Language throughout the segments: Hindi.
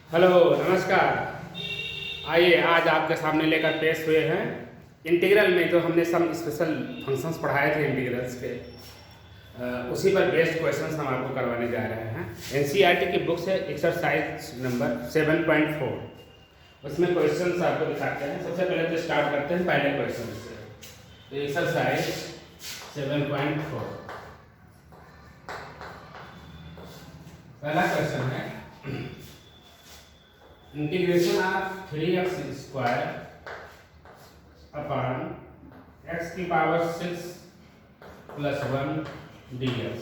हेलो नमस्कार। आइए आज आपके सामने लेकर पेश हुए हैं इंटीग्रल में जो हमने सब स्पेशल फंक्शंस पढ़ाए थे इंटीग्रल्स के, उसी पर बेस्ड क्वेश्चंस हम आपको करवाने जा रहे हैं। एनसीईआरटी की बुक से एक्सरसाइज नंबर 7.4, उसमें क्वेश्चंस आपको दिखाते हैं। सबसे पहले तो स्टार्ट करते हैं पहले क्वेश्चन से। तो एक्सरसाइज 7.4 पहला क्वेश्चन है, integration of 3x square upon x की power 6 plus 1 dx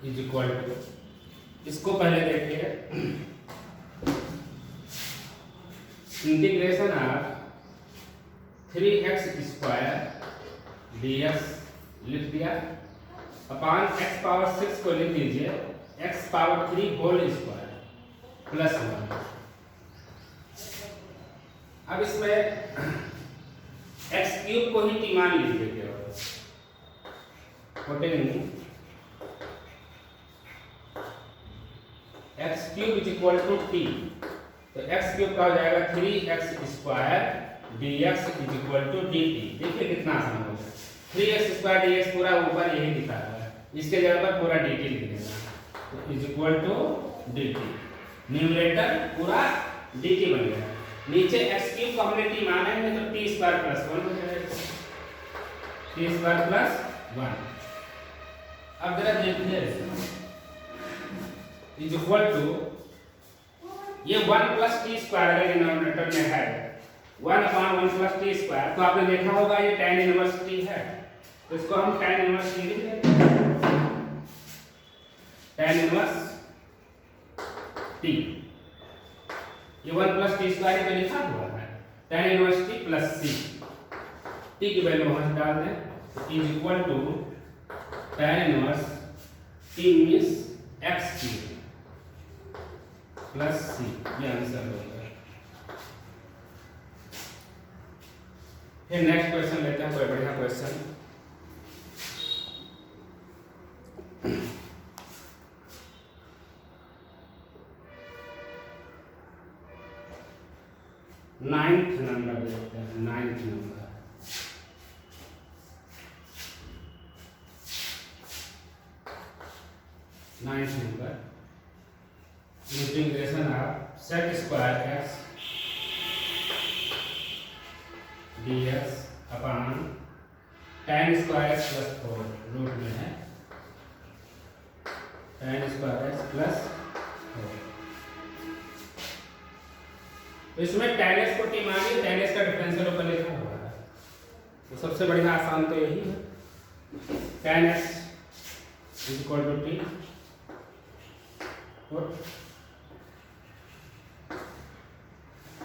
is equal to, इसको पहले देखिए, integration of 3x square dx लिख दिया, अपॉन x पावर 6 को लिख दीजिए x power 3 whole square plus 1। अब इसमें x क्यूब को ही टी मान लीजिए, केवल x cube is equal to T, तो x क्यूब का हो जाएगा 3x square dx is equal to dt। देखिए कितना आसान हो गया, 3x स्क्वायर dx पूरा ऊपर यही लिखा हुआ है, इसके जगह पर पूरा dt लिख देना, तो is equal to dt। Numerator पूरा dt बन गया, नीचे x क्यूब को हमने t माना है तो t स्क्वायर प्लस 1 हो जाएगा, t स्क्वायर प्लस 1। अब जरा देखिए, इज इक्वल टू ये 1 प्लस टी स्क्वायर अगर डिनोमिनेटर में है 1 अपॉन 1 प्लस टी स्क्वायर, तो आपने देखा होगा ये tan इनवर्स t है, तो इसको हम tan इनवर्स t लिख देते हैं, tan इनवर्स t। ये 1 प्लस टी स्क्वायर पे लिखा हुआ है, tan inverse t plus c, t की वैल्यू वहां डाल दें, तो is equal to tan inverse t means x cube plus c, ये आंसर होगा। फिर नेक्स्ट क्वेश्चन लेते हैं, कोई बढ़िया क्वेश्चन। नाइन्थ नंबर देखते हैं, ninth number integration of sec square x dx upon tan square x plus 4 root में है tan स्क्वायर x प्लस 4। तो इसमें tan x को t मानिए, tan x का डिफरेंशियल ऊपर लिखा हुआ है, तो सबसे बढ़िया आसान तो यही है, tan x is equal to t, और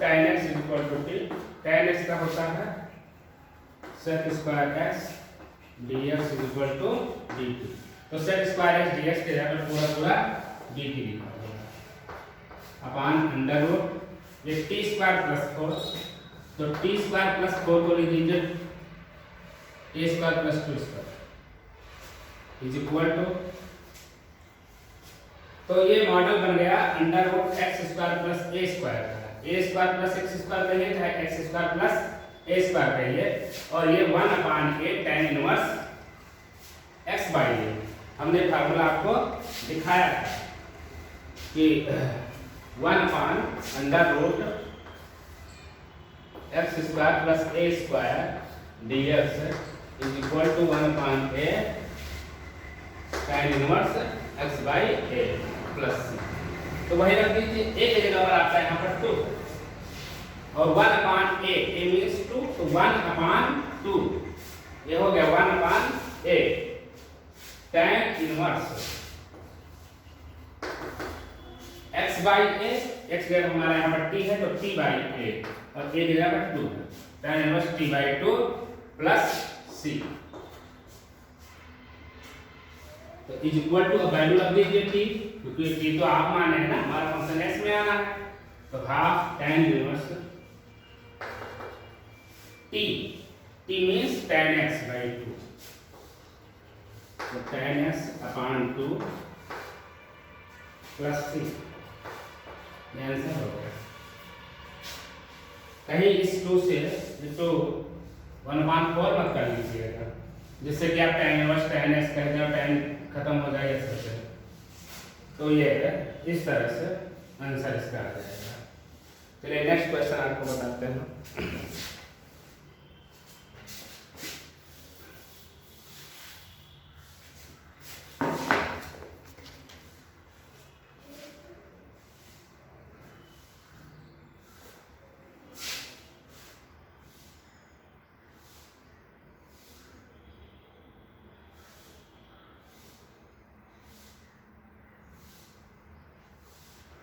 tan x is equal to t, tan x का होता है sec square x dx is equal to dt, तो sec स्क्वायर x dx के जगह पर पूरा dt लिखा हुआ है अपॉन अंडर रूट ये t स्क्वायर प्लस 4, तो t स्क्वायर प्लस 4 को लिख दीजिए t square plus 2 square is equal to, तो ये मॉडल बन गया under root x square plus a square का, a square plus x square कहिए चाहे x square plus a square कहिए, और ये 1 upon a tan inverse x by a। हमने फार्मूला आपको दिखाया था कि 1 upon under root x square plus a square dx is equal to 1 upon a tan inverse x by a plus c। तो वही रख दीजिए, a की जगह पर आता है यहाँ पर 2, और 1 अपॉन a, a मीन्स 2, तो 1 अपॉन 2, ये हो गया 1 upon a tan inverse x by a, x जगह हमारा यहाँ पर t है तो t बाई a, और a जगह पर 2 है, tan inverse t by 2 plus c, तो इज इक्वल टू वैल्यू रख दीजिए t, क्योंकि t तो आप माने हैं ना, हमारा फंक्शन x में आना है, तो half tan inverse t, t means tan x by 2, तो tan x upon 2 plus c, ये आंसर हो गया। कहीं इस 2 से 1/4 मत कर लीजिएगा, जिससे कि आप tan इनवर्स tan x कह दें और tan खत्म हो जाए इस तरह से। तो ये इस तरह से आंसर इसका आ जाएगा। चलिए नेक्स्ट क्वेश्चन आपको बताते हैं।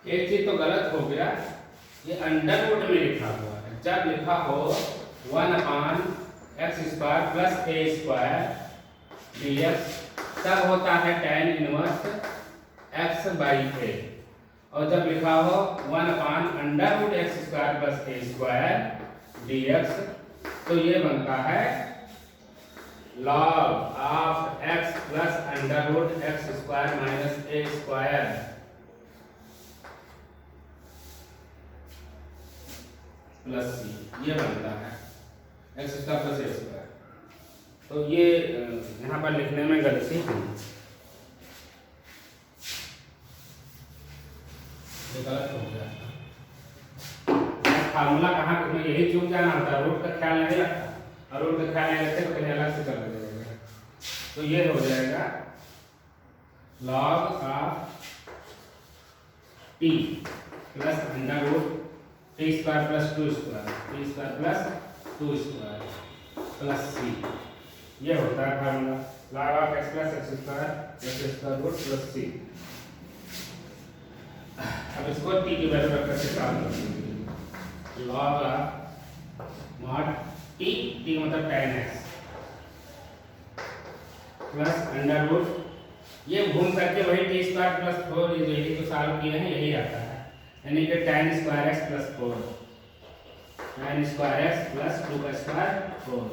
एक चीज तो गलत हो गया, ये अंडर रूट में लिखा हुआ है। जब लिखा हो 1/x² प्लस a² dx तब होता है tan इनवर्स x/a, और जब लिखा हो 1/√x² प्लस a² dx तो ये बनता है log of x plus under root x² minus a² plus C, ये बनता है x² प्लस a²। तो ये यहाँ पर लिखने में गलती हुई, ये गलत हो गया। फार्मूला कहाँ में यही चूक जाना होता है, रूट का ख्याल नहीं रखता, और रूट का ख्याल नहीं रखते तो कहीं अलग से कर देगा। तो ये हो जाएगा log of t plus under root t² plus 2² plus 2² plus C, ये होता है formula log of x plus x² plus square root plus C. अब इसको t की वैल्यू रख करके सॉल्व कर दीजिए। log ऑफ मॉड t मतलब tan x plus under root, ये घूम करके वही t² प्लस 4 यही तो सॉल्व किए हैं, यही आता है, यानी कि tan² x plus 4 tan² x plus 2² 4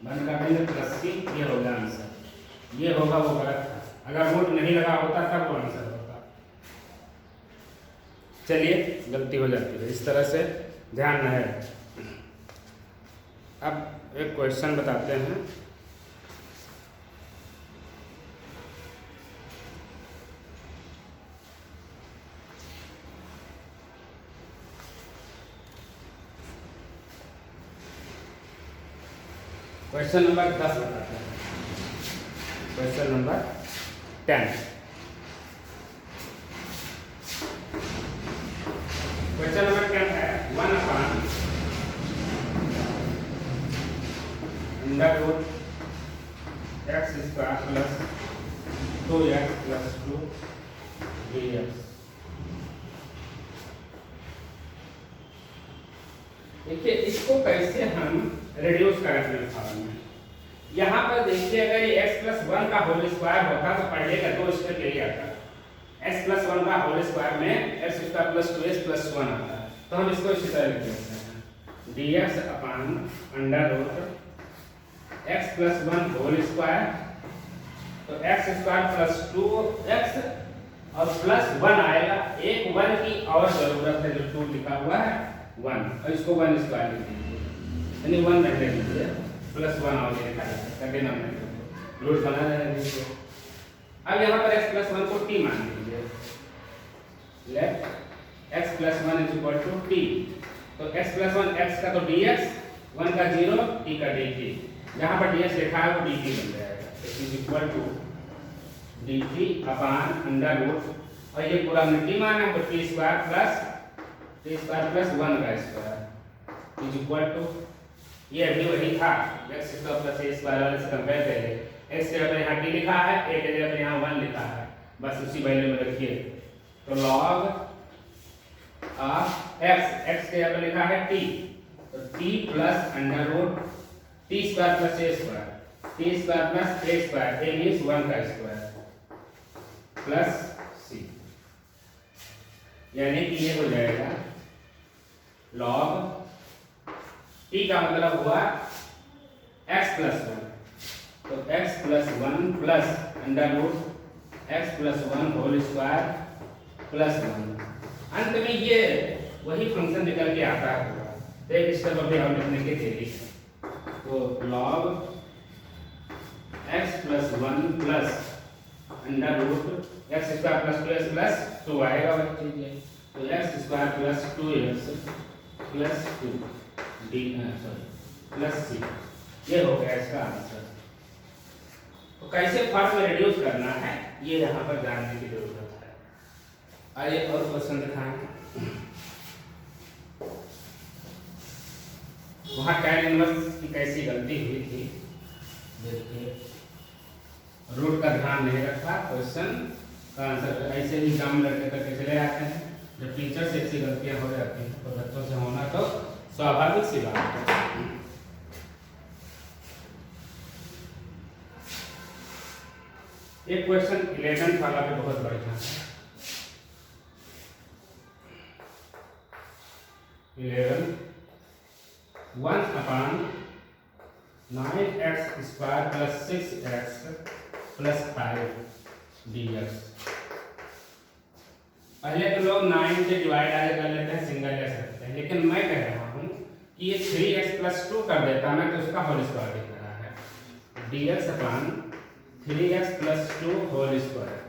बंद कर देंगे प्लस सी, ये होगा आंसर। ये होगा वो गलत था, अगर रूट नहीं लगा होता तब वो आंसर होता। चलिए गलती हो जाती है, इस तरह से ध्यान रहे। अब एक क्वेश्चन बताते हैं। क्वेश्चन नंबर 10 बताते हैं। Question number 10। क्वेश्चन नंबर 10 है 1/√x² plus 2x plus 2 dx। देखिए इसको कैसे हम रिड्यूस करेंगे फॉर्म में। यहाँ पर देखिए अगर ये x प्लस 1 का होल स्क्वायर होता तो पहले का 2 स्टेप यही आता, x प्लस 1 का होल स्क्वायर में x² प्लस 2x प्लस 1 आता है। तो हम इसको इसी तरह लिख सकते हैं dx upon under root x plus 1 whole square, तो x² प्लस 2x और प्लस 1 आएगा, एक 1 की और जरूरत है, जो 2 लिखा हुआ है 1, और इसको 1² लिख दीजिए, यानी 1 रख लीजिए प्लस 1 और लिखा है डिनोमिनेटर रूट बना दीजिए। अब यहाँ पर x प्लस 1 को t मान लीजिए, let x plus 1 is equal to t, तो x प्लस 1 x का तो dx, 1 का 0, t का dt, जहाँ पर dx लिखा है वो dt बन जाएगा, is equal to dt upon under root, और ये पूरा हमने t माना है तो t² प्लस 1 का स्क्वायर इज इक्वल टू, ये अभी वही था x² प्लस a² वाले से कंपेयर करेंगे। x के जगह यहाँ t लिखा है, a के जगह यहाँ 1 लिखा है, बस उसी वैल्यू में रखिए। तो log ऑफ x के जगह लिखा है t, तो t plus under root t² plus a² plus a² a means 1 का स्क्वायर प्लस c, यानी कि ये हो जाएगा log t का मतलब हुआ x प्लस 1, तो x plus 1 plus under root x plus 1 whole square plus 1। अंत में ये वही फंक्शन निकल के आता है। तो एक स्टेप अभी हम लिखने के लिए, तो log x plus 1 plus under root x square plus 2x plus 2 आएगा बच्चे ये। तो x square plus 2x plus 2 D plus C, ये हो गया इसका आंसर। तो कैसे फर्स्ट में रिड्यूस करना है ये यहाँ पर जानने की जरूरत है। आइए और क्वेश्चन दिखाएं। वहाँ tan इनवर्स की कैसी गलती हुई थी देखिए, रूट का ध्यान नहीं रखा, क्वेश्चन का आंसर ऐसे ही काम लड़के करके चले आते हैं। जब टीचर से ऐसी गलतियां हो जाती हैं तो बच्चों से होना तो स्वाभाविक सी बात है। एक क्वेश्चन 11 वाला भी बहुत बढ़िया है। 11 1/9x square plus 6x plus 5 dx। पहले तो लोग 9 से डिवाइड आगे कर लेते हैं, सिंगल ले सकते हैं, लेकिन मैं कह रहा हूँ कि ये 3x प्लस 2 कर देता मैं तो उसका होल स्क्वायर दिख रहा है। dx अपान 3x प्लस 2 होल स्क्वायर।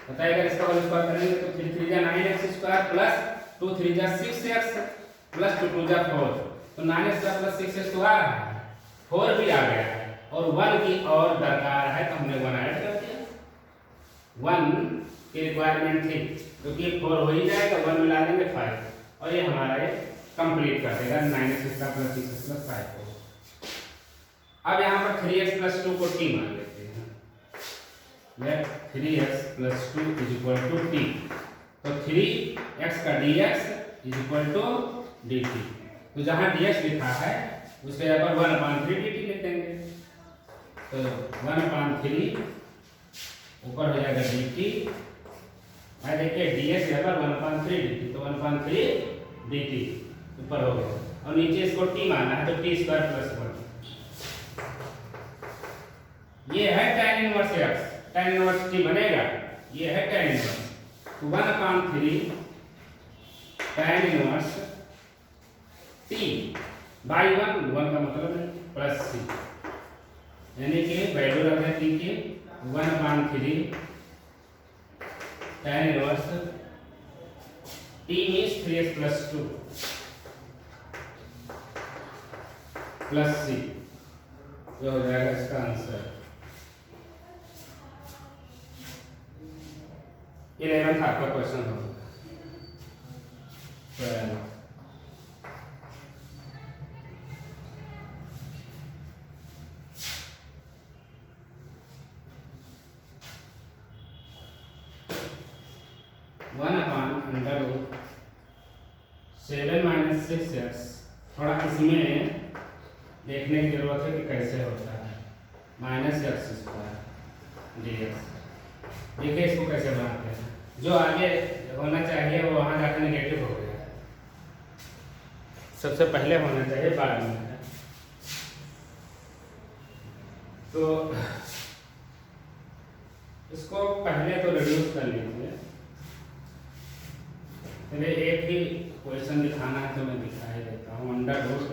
बताइए अगर इसका होल स्क्वायर करेंगे तो 3 3 जा 9x स्क्वायर प्लस 2 3 जा 6x प्लस 2 2 जा 4, तो 9x स्क्वायर प्लस 6x तो आ रहा है, 4 भी आ गया है और 1 की और दरकार है तो हमने 1 ऐड कर दिया। 1 की रिक्वायरमेंट थी क्योंकि 4 हो ही जाएगा, 1 मिला देंगे 5 और ये हमारा ये कंप्लीट कर देगा 9x square plus 6x plus 5 को। अब यहाँ पर 3x प्लस 2 को t मान लेते हैं। Let 3x plus 2 is equal to t, तो 3x का dx is equal to dt। तो जहाँ dx लिखा है उसके यहाँ पर 1/3 dt लिख देंगे, तो 1/3 ऊपर हो जाएगा dt। मैं देखिए dx यहाँ पर 1/3 dt, तो 1/3 dt ऊपर हो गया और नीचे इसको t माना है तो t स्क्वायर प्लस 1। ये है tan inverse x, tan inverse t बनेगा, ये है tan इनवर्स। तो 1/3 tan इनवर्स t बाई 1 का मतलब है प्लस c, यानी कि वैल्यू रख दें t की 1/3 tan inverse t means 3x plus 2 plus c, जो हो जाएगा इसका आंसर। 11 आपका क्वेश्चन होगा। 1/7 - 6x, थोड़ा इसमें देखने की जरूरत है कि कैसे होता है। -x स्क्वायर dx, देखिए इसको कैसे बनाते हैं। जो आगे होना चाहिए वो वहाँ जाकर नेगेटिव हो गया है, सबसे पहले होना चाहिए बाद में है। तो इसको पहले तो रिड्यूस कर लीजिए। चलिए एक ही क्वेश्चन दिखाना है तो मैं दिखा ही देता हूँ। अंडर रूट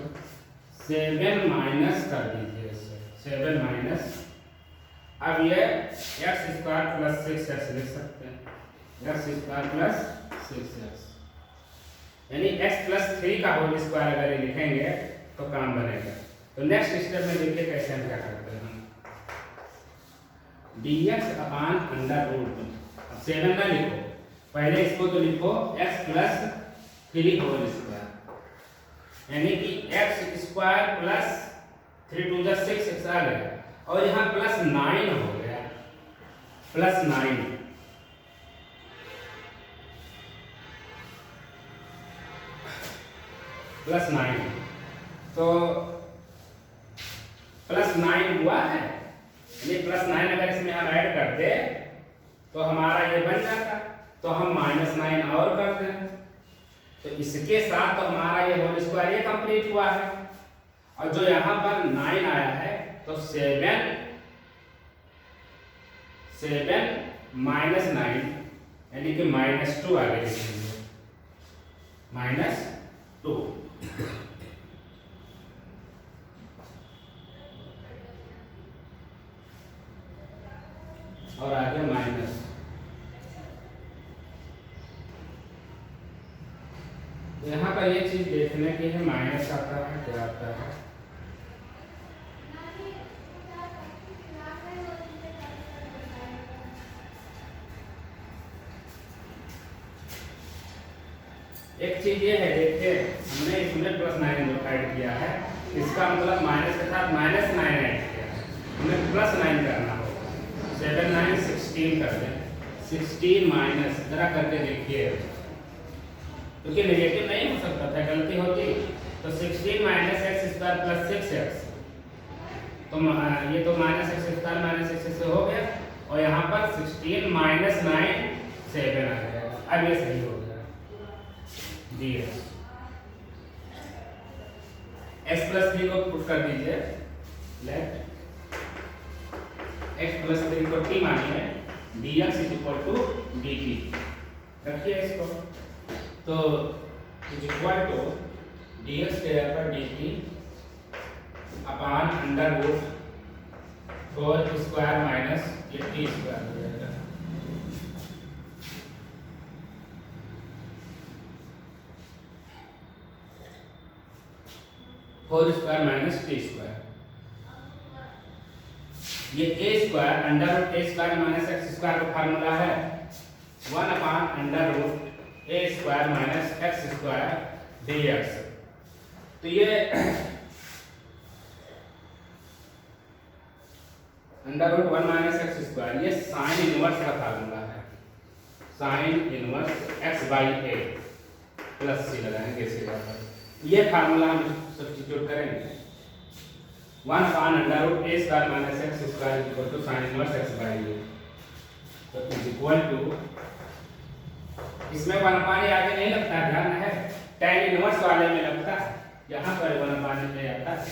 7 माइनस कर दीजिए इसे, 7 माइनस, अब ये x स्क्वायर प्लस 6x लिख सकते हैं, x स्क्वायर प्लस 6x, यानी x प्लस 3 का होल स्क्वायर अगर ये लिखेंगे तो काम बनेगा। तो नेक्स्ट स्टेप में देखिए कैसे हम क्या करते हैं। dx अपान अंडर रूट, अब 7 ना लिखो, पहले इसको तो लिखो x प्लस 3 होल स्क्वायर, यानी कि x स्क्वायर प्लस 3 2 जा 6x आ गया और यहाँ प्लस 9 हो गया, प्लस 9 प्लस 9, तो प्लस 9 हुआ है, ये प्लस 9 अगर इसमें हम ऐड करते तो हमारा ये बन जाता, तो हम -9 और करते हैं, तो इसके साथ तो हमारा ये होल स्क्वायर ये कंप्लीट हुआ है। और जो यहाँ पर 9 आया है तो 7 -9 यानी कि -2 आगे लिखेंगे, -2 और आगे माइनस। यहाँ पर ये चीज देखने की है, माइनस आता है क्या आता है। एक चीज ये है, देखिए हमने इसमें +9 ऐड किया है, इसका मतलब माइनस के साथ -9 ऐड किया है, हमें +9 करना होगा। 7 9 16 कर दें, 16 माइनस जरा करके देखिए, क्योंकि नेगेटिव नहीं हो सकता था, गलती होती तो 16 - x² + 6x, तो ये तो -x² - x से हो गया, और यहाँ पर 16 - 9 7 आ गया। अब ये सही हो गया dx। x + 3 को पुट कर दीजिए, लेट x + 3 को t मानिए, dx = dt रखिए इसको, तो इक्वल टू dx के जगह पर dt अपॉन √4² माइनस ये t² हो जाएगा। √4² माइनस t², ये a² √a² माइनस x² का फार्मूला है 1/√a² माइनस x² dx। तो ये √1 माइनस x², ये साइन इनवर्स का फार्मूला है, sine inverse x/a plus c लगाएंगे इसी पर, ये फार्मूला हम सब्स्टिट्यूट करेंगे। 1/√a² minus x² = sine inverse x/a, तो इक्वल टू, इसमें 1/a आगे नहीं लगता, ध्यान है, tan इनवर्स वाले में लगता है, यहाँ पर 1/a में आता है।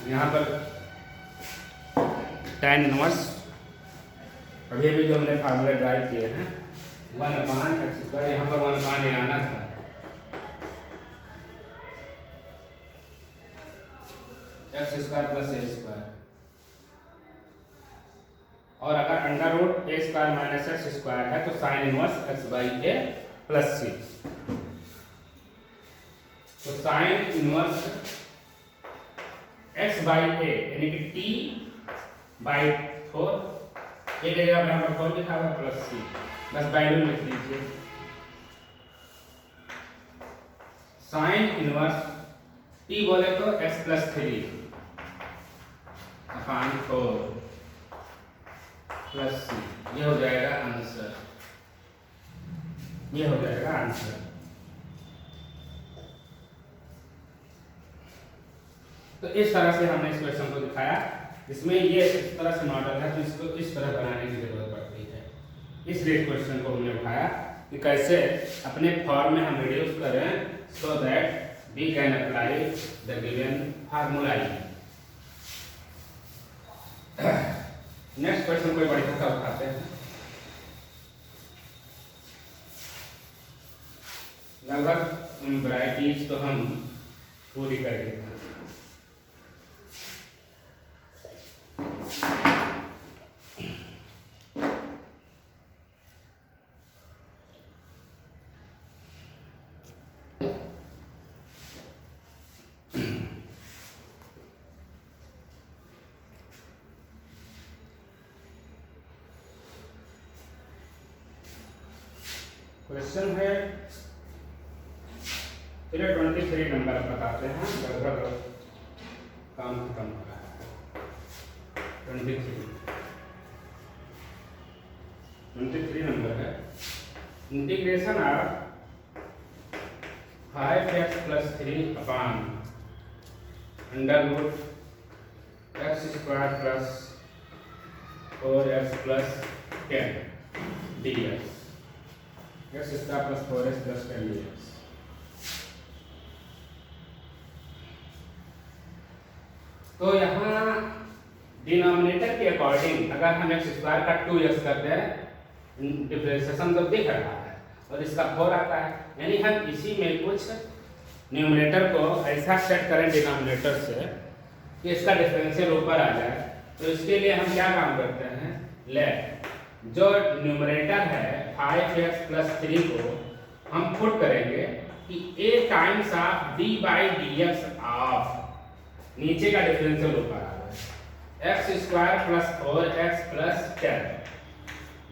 यहाँ पर tan इनवर्स अभी भी जो हमने फार्मूला ड्राइव किए हैं 1/x², यहाँ पर 1/a आना था, x² + a², और अगर √a² माइनस x² है तो sine inverse x/a plus c, तो साइन इनवर्स x/a यानी कि t/4, ये जगह पर यहाँ पर 4 लिखा हुआ प्लस c, बस वैल्यू लिख लीजिए। साइन इनवर्स t बोले तो x + 3 अपॉन 4 प्लस c, ये हो जाएगा आंसर, ये हो जाएगा आंसर। तो इस तरह से हमने इस क्वेश्चन को दिखाया, इसमें ये इस तरह से मॉडल है, तो इसको इस तरह बनाने की जरूरत पड़ती है। इसलिए क्वेश्चन को हमने उठाया कि कैसे अपने फॉर्म में हम रिड्यूस करें, so that we can apply the given formula. Next question कोई बड़ी सा उठाते हैं, लगभग वैरायटीज तो हम पूरी करेंगे। क्वेश्चन है, चलिए 23 नंबर बताते हैं, लगभग काम खत्म हो रहा है। 23 नंबर है, integration of 5x + 3 upon √x² + 4x + 10 dx, x² + 4x + 10 dx। तो यहाँ डिनोमिनेटर के अकॉर्डिंग अगर हम x² का 2x कर दें डिफरेंशिएशन तो दिख रहा है और इसका 4 आता है, यानी हम इसी में कुछ न्यूमरेटर को ऐसा सेट करें डिनोमिनेटर से कि इसका डिफरेंशियल ऊपर आ जाए। तो इसके लिए हम क्या काम करते हैं, ले जो न्यूमरेटर है 5x प्लस 3 को हम पुट करेंगे कि a times of d by dx of नीचे का डिफरेंशियल ऊपर आ रहा है x square plus 4x plus 10।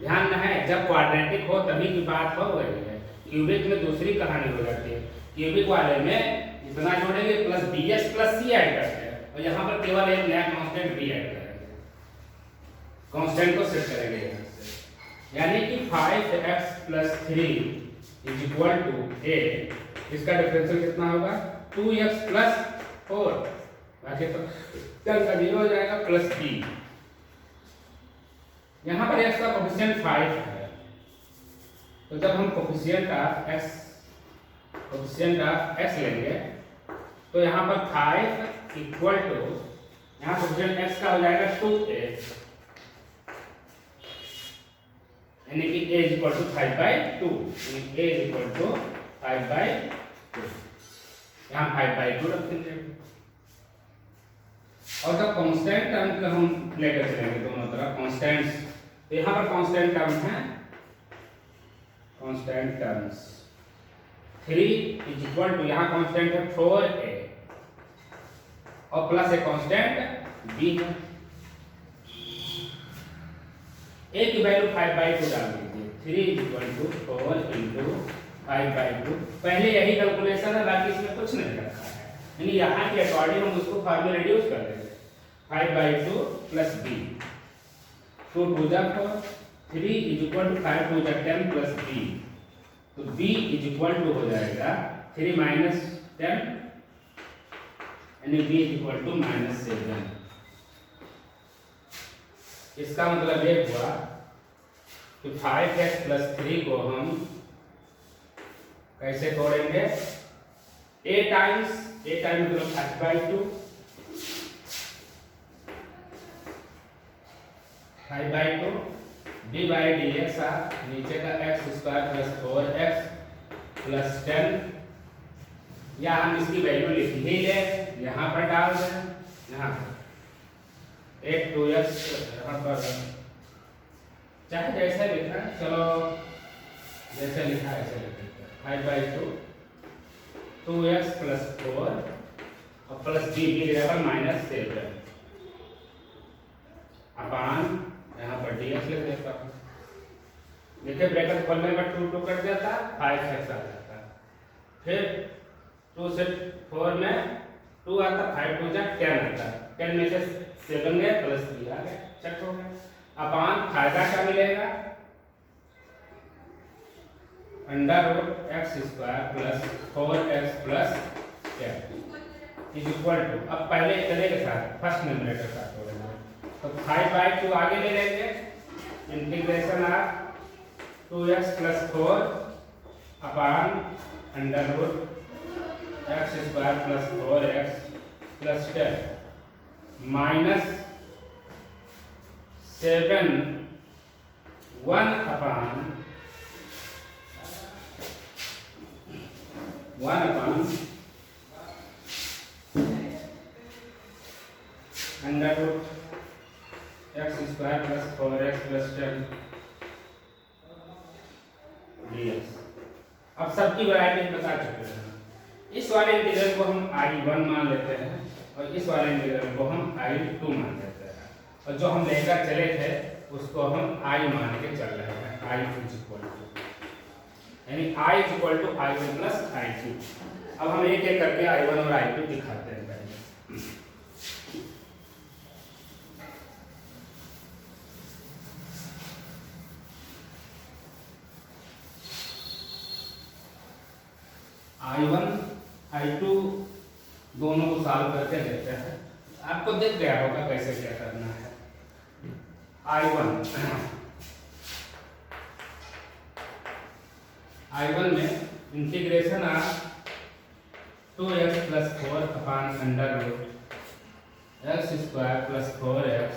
ध्यान में है जब क्वाड्रेटिक हो तभी की बात हो रही है, क्यूबिक में दूसरी कहानी हो जाती है। क्यूबिक वाले में इतना जोड़ेंगे plus bx plus c add करते हैं और यहाँ पर केवल एक नया कांस्टेंट b ऐड करेंगे, कांस्टेंट को सेट करेंगे यहाँ से, यानी कि 5x plus 3 is equal to a, इसका डिफरेंशियल कितना होगा 2x प्लस 4, बाकी तो टर्म का 0 हो जाएगा प्लस b। यहाँ पर x का कोफिशिएंट 5 है, तो जब हम कोफिशिएंट ऑफ x लेंगे तो यहाँ पर 5 इक्वल टू यहाँ कोफिशिएंट x का हो जाएगा 2a, यानी कि a इक्वल टू 5/2, यानी a इक्वल टू 5/2, यहाँ 5/2 रखेंगे। और जब कांस्टेंट टर्म को हम लेकर चलेंगे दोनों तरफ कांस्टेंट्स, तो यहाँ पर कांस्टेंट टर्म है, constant terms 3 is equal to यहाँ कांस्टेंट है 4a और प्लस एक कांस्टेंट b है। a की वैल्यू 5/2 डाल दीजिए, 3 इज इक्वल टू 4 इंटू 5/2। पहले यही कैलकुलेशन है, बाकी इसमें कुछ नहीं रखा है, यानी यहाँ के अकॉर्डिंग हम उसको फॉर्म में रिड्यूस कर देंगे। 5/2 प्लस b, 2 2 जा 4, 3 इज इक्वल टू 5 2 जा 10 प्लस b, तो b इज इक्वल टू हो जाएगा 3 माइनस 10, यानी b इज इक्वल टू -7। इसका मतलब ये हुआ कि 5x प्लस 3 को हम कैसे तोड़ेंगे, a टाइम्स मतलब 5/2, 5/2 d बाई dx नीचे का x square plus 4x plus 10, या हम इसकी वैल्यू लिख ही ले, यहाँ पर डाल दें, यहाँ पर 2x यहाँ पर चाहे जैसे लिखा है, चलो जैसे लिखा है ऐसे लिख देते हैं, 5/2 2x प्लस 4 और प्लस b -7 अपान यहाँ पर dx लिख देता हूँ। देखिए ब्रैकेट खोलने पर 2 2 कट जाता है, 5x आ जाता है, फिर 2 से 4 में 2 आता, 5 2 जा 10 आता है, 10 में से 7 गए प्लस 3 आ गए, चेक हो गया। अपान फायदा क्या मिलेगा, √x square plus 4x plus 10 is equal to, अब पहले इतने के साथ फर्स्ट न्यूमरेटर का तोड़ेंगे, तो 5/2 आगे ले लेंगे, integration of 2x plus 4 upon √x square plus 4x plus 10 minus 7 1 upon √x square plus 4x plus 10 dx। अब सबकी वैरायटी बता चुके हैं। इस वाले इंटीग्रल को हम I1 मान लेते हैं और इस वाले इंटीग्रल को हम I2 मान लेते हैं, और जो हम लेकर चले थे उसको हम I मान के चल रहे हैं, I2 इज इक्वल टू, यानी I is equal to I1 plus I2। अब हम एक एक करके I1 और I2 दिखाते हैं पहले। I1 I2 दोनों को सॉल्व करके देखते हैं, आपको दिख गया होगा कैसे क्या करना है। I1 में integration of 2x plus 4 upon under root x square plus 4x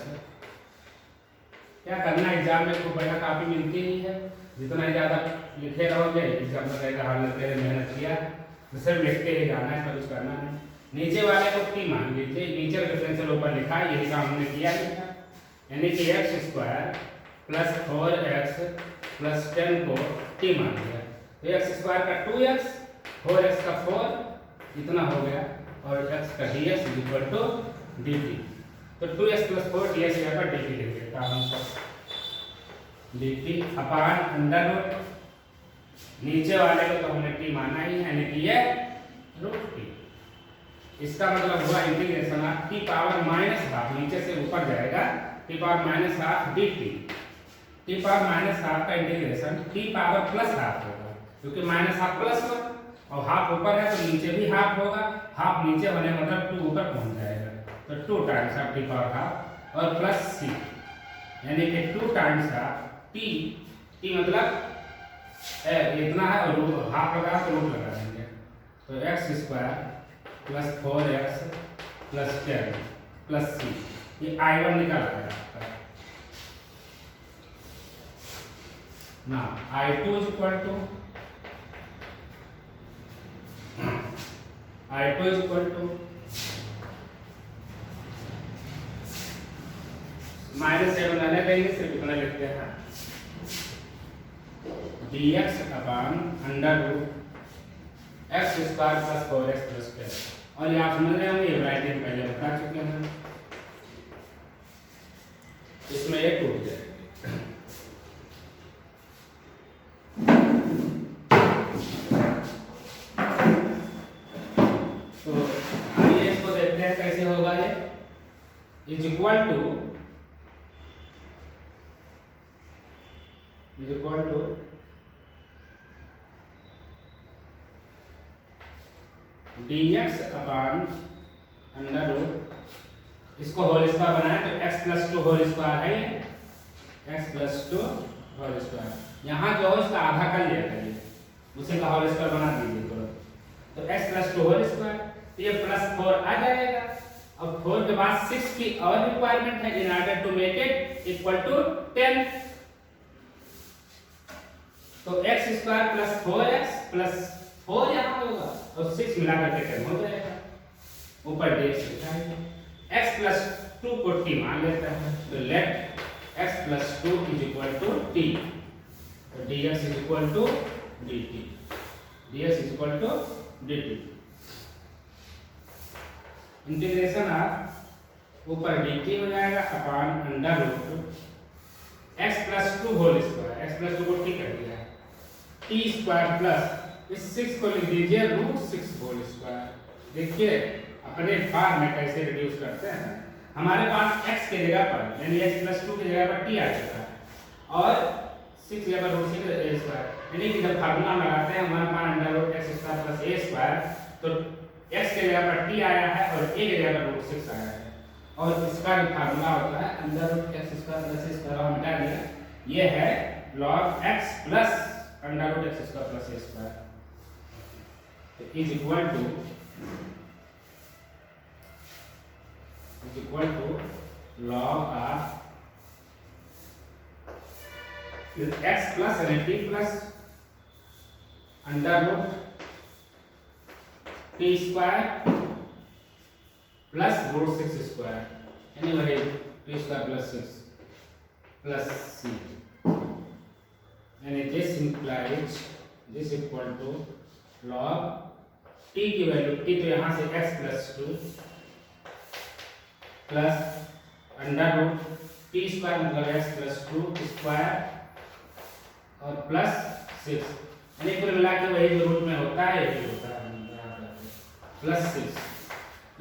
क्या करना, एग्जाम में खूब बढ़िया कापी मिलती ही है, जितना ज़्यादा लिखे रहोगे एग्जाम में रहेगा हाल लगेगा, मेहनत किया तो सिर्फ लिखते ही जाना है, कुछ करना नहीं। नीचे वाले को टी मान लीजिए, नीचे का डिफरेंशियल ऊपर लिखा है, यही काम हमने किया ही था, यानी कि x square plus 4x plus 10 को टी मान लिया, तो एक्स स्क्वायर का 2x, 4x का 4 इतना हो गया, और x का dx इक्वल टू dt, तो 2x प्लस 4 dx यहाँ पर dt लिख देता हूँ, dt अपान अंडर रूट, नीचे वाले को तो हमने टी माना ही है, यानी कि ये रूट टी। इसका मतलब हुआ integration of T power minus half, नीचे से ऊपर जाएगा T power minus half dt, T power minus half का integration T power plus half होगा, क्योंकि माइनस हाफ प्लस हो और हाफ ऊपर है तो नीचे भी हाफ होगा, हाफ नीचे होने मतलब 2 ऊपर पहुंच जाएगा, तो 2 times of T power half और प्लस सी, यानी कि 2 टाइम्स ऑफ टी, टी मतलब इतना है और हाफ लगा तो रूट लगा देंगे, तो x square plus 4x plus 10 plus C, ये I1 निकाला है आपका ना, I2 इज इक्वल टू -7 रहने देंगे, सिर्फ इतना लिखते हैं, dx upon under root x square plus 4x plus 10, और ये आप समझ रहे होंगे, ये राइटिंग पहले बता चुके हैं, इसमें ये टूट जाएगा, तो आइए इसको देखते हैं कैसे होगा, ये is equal to dx upon under root, इसको होल स्क्वायर बनाए तो x प्लस 2 होल स्क्वायर है, x प्लस 2 होल स्क्वायर, यहाँ जो है इसका आधा कर लिया करिए, उसे का होल स्क्वायर बना दीजिए, तो x प्लस 2 होल स्क्वायर, तो ये प्लस 4 आ जाएगा, अब 4 के बाद 6 की और रिक्वायरमेंट है, in order to make it equal to 10, तो x square plus 4x plus 4 यहाँ होगा और 6 मिला करके 10 हो जाएगा, ऊपर dx लिखा है, x प्लस 2 को t मान लेता है, तो let x plus 2 is equal to t, तो dx is equal to dt, dx is equal to dt, integration of ऊपर dt हो जाएगा upon under root x plus 2 whole square, x plus 2 को t कर दिया, t स्क्वायर प्लस इस 6 को लिख दीजिए रूट 6 होल स्क्वायर, देखिए अपने बार में कैसे रिड्यूस करते हैं, हमारे पास x के जगह पर यानी x प्लस 2 की जगह पर t आ चुका है, और 6 जगह पर रूट 6 a स्क्वायर, यानी कि जब फार्मूला लगाते हैं हमारे पास under root x square plus a square, तो x के जगह पर t आया है और a के जगह पर रूट 6 आया है, और इसका जो फार्मूला होता है under root x square plus a square हम हटा दिया, ये है log x plus under root x square plus a square, is equal to log of x plus t plus under root t square plus root 6 square, यानी वही t square plus 6 plus c, यानी this implies this equal to log t की वैल्यू, t तो यहाँ से x plus 2 plus under root t square मतलब x प्लस 2 स्क्वायर और प्लस 6, यानी कुल मिला के वही जो रूट में होता है यही होता है, प्लस 6,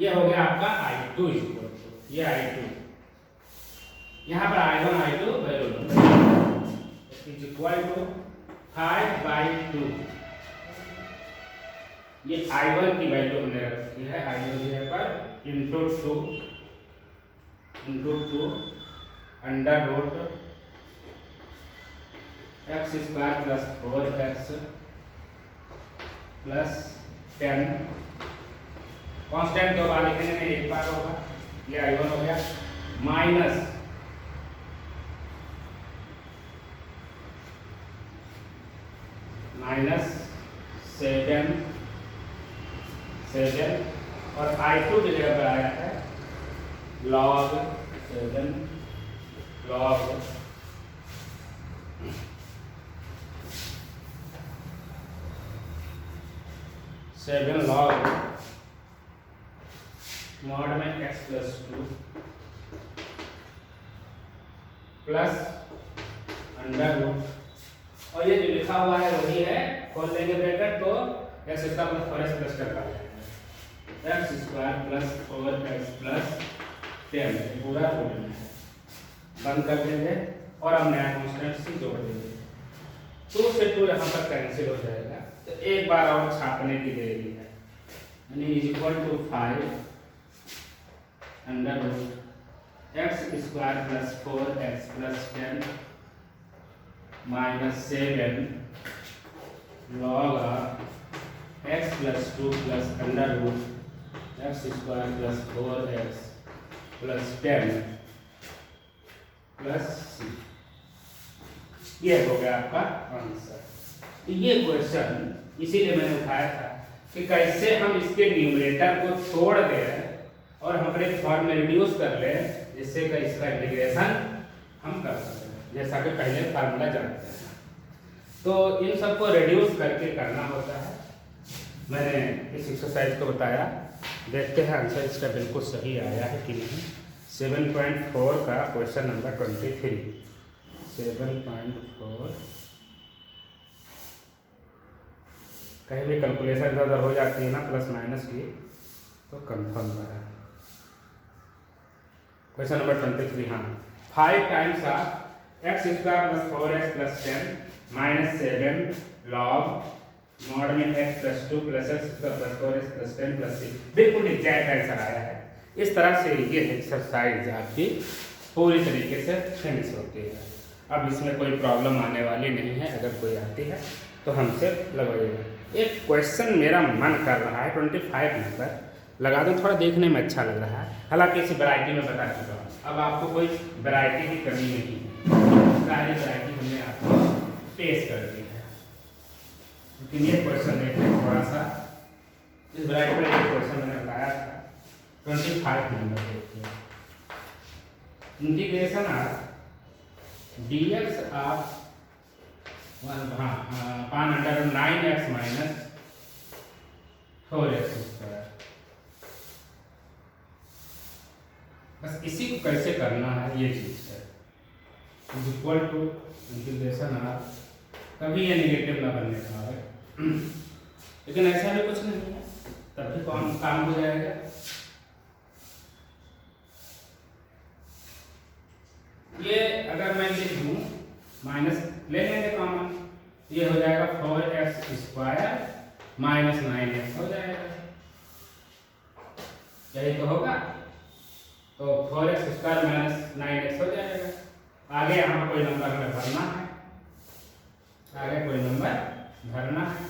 ये हो गया आपका I2 इक्वल टू, ये I2, यहाँ पर I1 I2 value is equal to 5/2, ये I1 की वैल्यू हमने रखी है, I1 की जगह पर into 2 under root x square plus 4x plus 10, constant दो बार लिखेंगे नहीं, एक बार होगा, ये I1 हो गया, माइनस 7 और I2 की जगह पर आया है log 7 log 7 log मॉड में x plus 2 plus under root, और ये जो लिखा हुआ है वही है, खोल लेंगे ब्रैकेट तो x square plus 4x plus x square plus 4x plus 10 पूरा रूट में बंद कर देंगे और अब नया कांस्टेंट सी जोड़ देंगे। 2 से 2 यहाँ पर कैंसिल हो जाएगा, तो एक बार और छापने की देरी है, यानी is equal to 5 under root x square plus 4x plus 10 minus 7 log x plus 2 plus under root x square plus 4x plus 10 plus c। ये हो गया आपका आंसर। तो ये क्वेश्चन इसीलिए मैंने उठाया था कि कैसे हम इसके न्यूमरेटर को छोड़ दें और हम अपने फॉर्म में रिड्यूस कर लें, जिससे कि इसका इंटीग्रेशन हम कर सकते हैं, जैसा कि पहले फार्मूला जानते हैं। तो इन सबको रिड्यूस करके करना होता है। मैंने इस एक्सरसाइज को बताया, देखते हैं आंसर इसका बिल्कुल सही आया है कि नहीं। 7.4 का क्वेश्चन नंबर 23। 7.4 कहीं भी कैलकुलेशन इधर हो जाती है ना प्लस माइनस की, तो कंफर्म करा। क्वेश्चन नंबर 23, हाँ 5 times of x square plus 4x plus 10 minus 7 log mod में x plus 2 plus x square plus 4x plus 10 plus 6, बिल्कुल एग्जैक्ट आंसर आया है। इस तरह से ये एक्सरसाइज आपकी पूरी तरीके से फिनिश होती है। अब इसमें कोई प्रॉब्लम आने वाली नहीं है, अगर कोई आती है तो हमसे लगवाइएगा। एक क्वेश्चन मेरा मन कर रहा है 25 नंबर, लगा दो, थोड़ा देखने में अच्छा लग रहा है, हालांकि इसी वैरायटी में बता चुका हूँ। अब आपको कोई वैरायटी की कमी नहीं है, सारी वैरायटी हमने आपको पेश कर दी है। लेकिन ये क्वेश्चन देखिए थोड़ा सा, इस वैरायटी में एक क्वेश्चन मैंने बताया था 25 नंबर देखिए, integration of dx of 9x minus 4x square. बस इसी को कैसे करना है ये चीज है, is equal to integration of, कभी ये निगेटिव ना बनने का है, लेकिन ऐसा भी कुछ नहीं है, तभी काम हो जाएगा। ये अगर मैं लिख दूं माइनस ले लेंगे कॉमन, ये हो जाएगा 4x स्क्वायर माइनस 9x हो जाएगा, यही तो होगा। तो 4x स्क्वायर माइनस 9x हो जाएगा। आगे यहाँ कोई नंबर हमें भरना है, आगे कोई नंबर भरना है।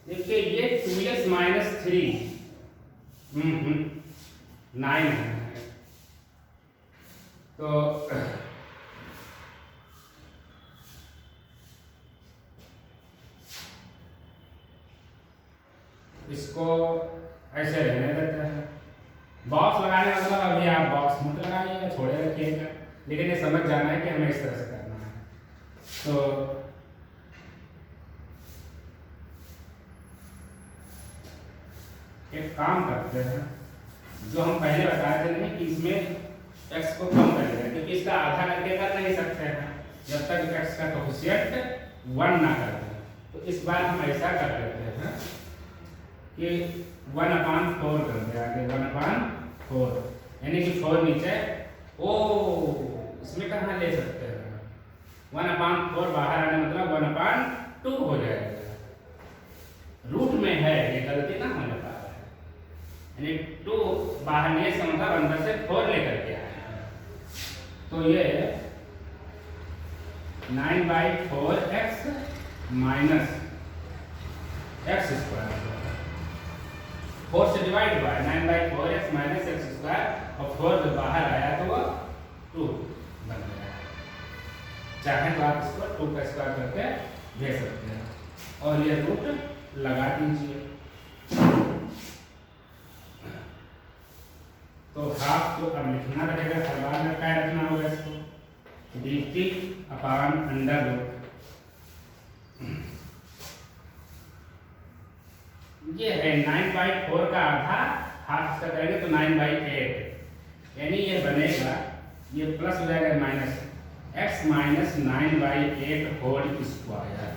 देखिए ये 2x माइनस 3 9 है, तो इसको ऐसे रहने देते हैं। बॉक्स लगाने मतलब अभी आप बॉक्स मत लगाइएगा, छोड़े रखिएगा, लेकिन ये समझ जाना है कि हमें इस तरह से करना है। तो एक काम करते हैं, जो हम पहले बताए थे नहीं कि इसमें x को कम करेंगे, क्योंकि इसका आधा करके कर नहीं सकते हैं जब तक x का कोफिशिएंट 1 ना कर दें। तो इस बार हम ऐसा कर लेते हैं कि 1/4 कर दे, आगे 1/4, यानी कि 4 नीचे, ओ इसमें कहाँ ले सकते हैं, 1/4 बाहर आने मतलब 1/2 हो जाएगा। रूट में है, ये गलती ना होने पा रहा है, यानी 2 बाहर नहीं से मतलब अंदर से 4 लेकर के आए। तो ये 9/4x माइनस x स्क्वायर, 4 से डिवाइड हुआ है 9/4x माइनस x स्क्वायर, और 4 जब बाहर आया तो वो 2 बन गया। चाहे तो आप इसको 2 का स्क्वायर करके भेज सकते हैं। और ये रूट लगा दीजिए। तो हाफ को अब लिखना रहेगा, हर बार में क्या रखना होगा इसको, dt अपॉन अंडर रूट। ये है 9/4 का आधा, हाफ इसका करेंगे तो 9/8, यानी ये बनेगा, ये प्लस हो जाएगा minus x minus 9/8 whole square,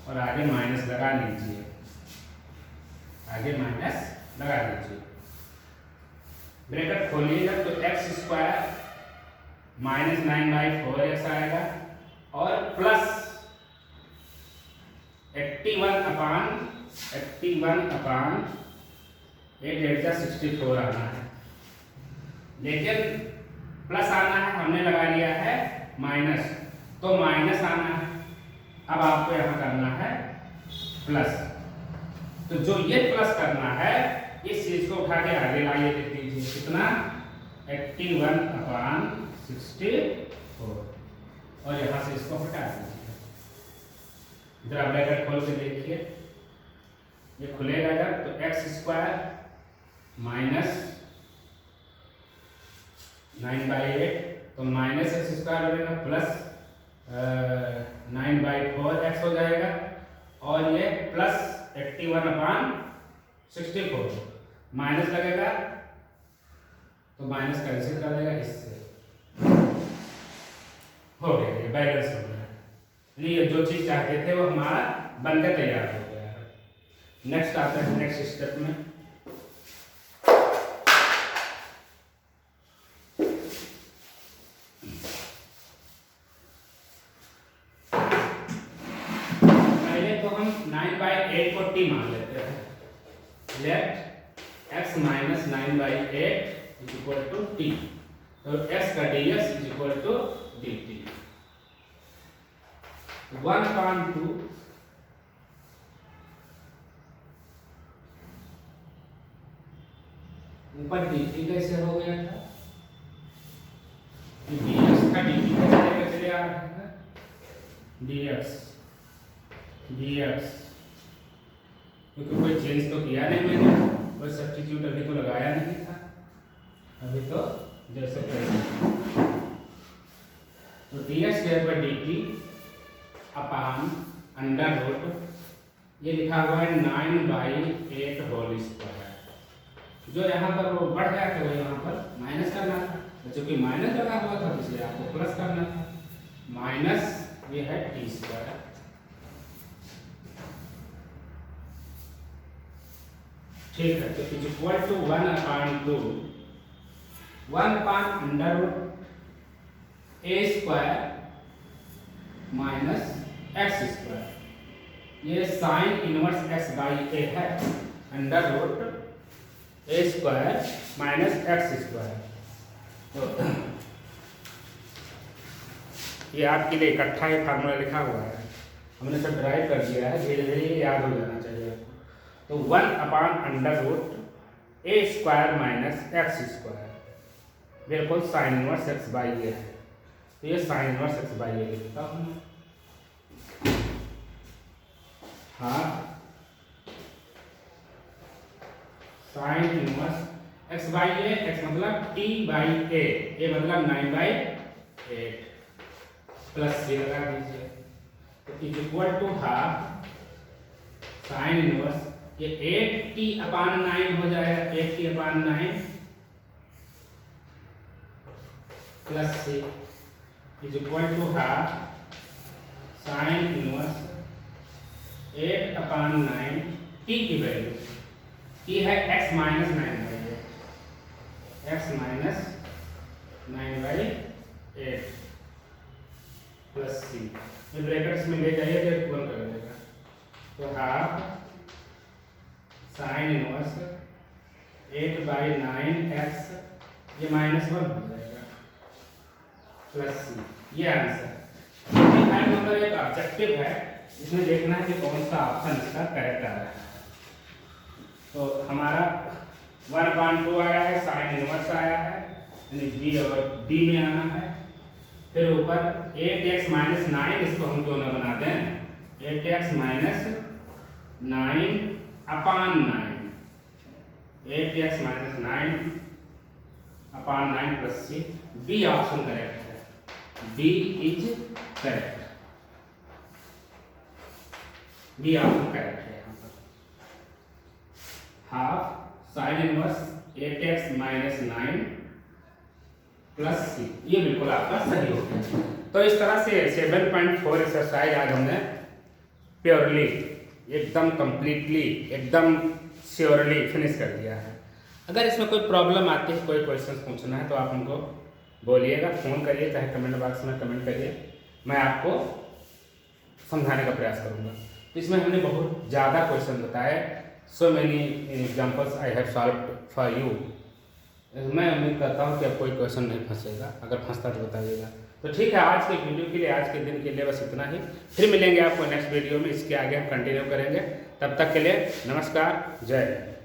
और आगे माइनस लगा लीजिए, आगे माइनस लगा दीजिए। ब्रैकेट खोलिएगा तो x स्क्वायर माइनस 9/4x आएगा, और प्लस 81 अपान 8 64 आना है, लेकिन प्लस आना है, हमने लगा लिया है माइनस, तो माइनस आना है। अब आपको यहाँ करना है प्लस, तो जो ये प्लस करना है इस चीज को उठा के आगे लाइए, लिख दीजिए कितना, 81 अपान 64, और यहाँ से इसको हटा दीजिए। जरा ब्रैकेट खोल के देखिए, ये खुलेगा जब तो x स्क्वायर माइनस 9/8, तो माइनस x स्क्वायर हो जाएगा प्लस 9/4x हो जाएगा, और ये प्लस 81 अपान 64, माइनस लगेगा तो माइनस कैंसिल कर देगा, इससे हो गया, ये बैलेंस हो गया। ये जो चीज चाहते थे वो हमारा बनकर तैयार हो गया है। नेक्स्ट आता है नेक्स्ट स्टेप में, पहले तो हम 9/8 को t मान लेते हैं। Let x minus 9/8 is equal to t, तो x का ds is equal to dt। 1/2 ऊपर dt कैसे हो गया था, dx का dt कैसे चले आ रहा है, dx क्योंकि कोई चेंज तो किया नहीं मैंने, कोई सब्स्टिट्यूट अभी तो लगाया नहीं था, अभी तो जैसे तो dx स्क्वायर पर dt अपान अंडर रूट, ये लिखा हुआ है 9/8 होल स्क्वायर, जो यहाँ पर वो बढ़ गया था वो यहाँ पर माइनस करना था, चूंकि माइनस लगा हुआ था इसलिए आपको प्लस करना था, माइनस ये है टी स्क्वायर, ठीक है। तो is equal to 1/2 1 under root a square minus x square, ये sine inverse x by a है, under root a square minus x square. तो ये आपके लिए इकट्ठा ही फार्मूला लिखा हुआ है, हमने सब ड्राइव कर दिया है, धीरे धीरे ये याद हो जाना चाहिए आपको। तो 1 under root a square minus x square, बिल्कुल sine inverse x by a है, तो ये sine inverse x by a लिखता हूँ। हाँ, sine inverse x by a, x मतलब t बाई ए मतलब 9/8 प्लस c लगा दीजिए, तो is equal to half sine inverse, ये 8t/9 हो जाएगा, 8t/9 plus c is equal to half sine inverse 8/9, t की वैल्यू t है x minus 9/8, x minus 9/8 plus c, ये ब्रैकेट्स में ले जाइए तो इक्वल कर देगा, तो हाफ साइन इनवर्स 8/9x, ये -1 हो जाएगा प्लस c, ये आंसर। मतलब एक ऑब्जेक्टिव है, इसमें देखना है कि कौन सा ऑप्शन इसका करेक्ट आ रहा है। तो हमारा 1/2 आया है, साइन इनवर्स आया है, यानी d और d में आना है, फिर ऊपर 8x - 9, इसको हम क्यों ना बनाते हैं 8x minus 9 upon 9, 8x minus 9 upon 9 plus c। B option correct है, B is correct, B option correct है यहाँ पर। Half sine inverse 8x minus 9 plus C, ये बिल्कुल आपका सही हो गया। तो इस तरह से 7.4 एक्सरसाइज आज हमने प्योरली, एकदम कंप्लीटली, एकदम श्योरली फिनिश कर दिया है। अगर इसमें कोई प्रॉब्लम आती है, कोई क्वेश्चन पूछना है तो आप हमको बोलिएगा, फ़ोन करिए, चाहे कमेंट बॉक्स में कमेंट करिए, मैं आपको समझाने का प्रयास करूँगा। तो इसमें हमने बहुत ज़्यादा क्वेश्चन बताए, so many examples I have solved for you. मैं उम्मीद करता हूँ कि अब कोई क्वेश्चन नहीं फंसेगा, अगर फंसता तो बताइएगा। तो ठीक है, आज के वीडियो के लिए, आज के दिन के लिए बस इतना ही। फिर मिलेंगे आपको नेक्स्ट वीडियो में, इसके आगे हम कंटिन्यू करेंगे। तब तक के लिए नमस्कार, जय हिंद।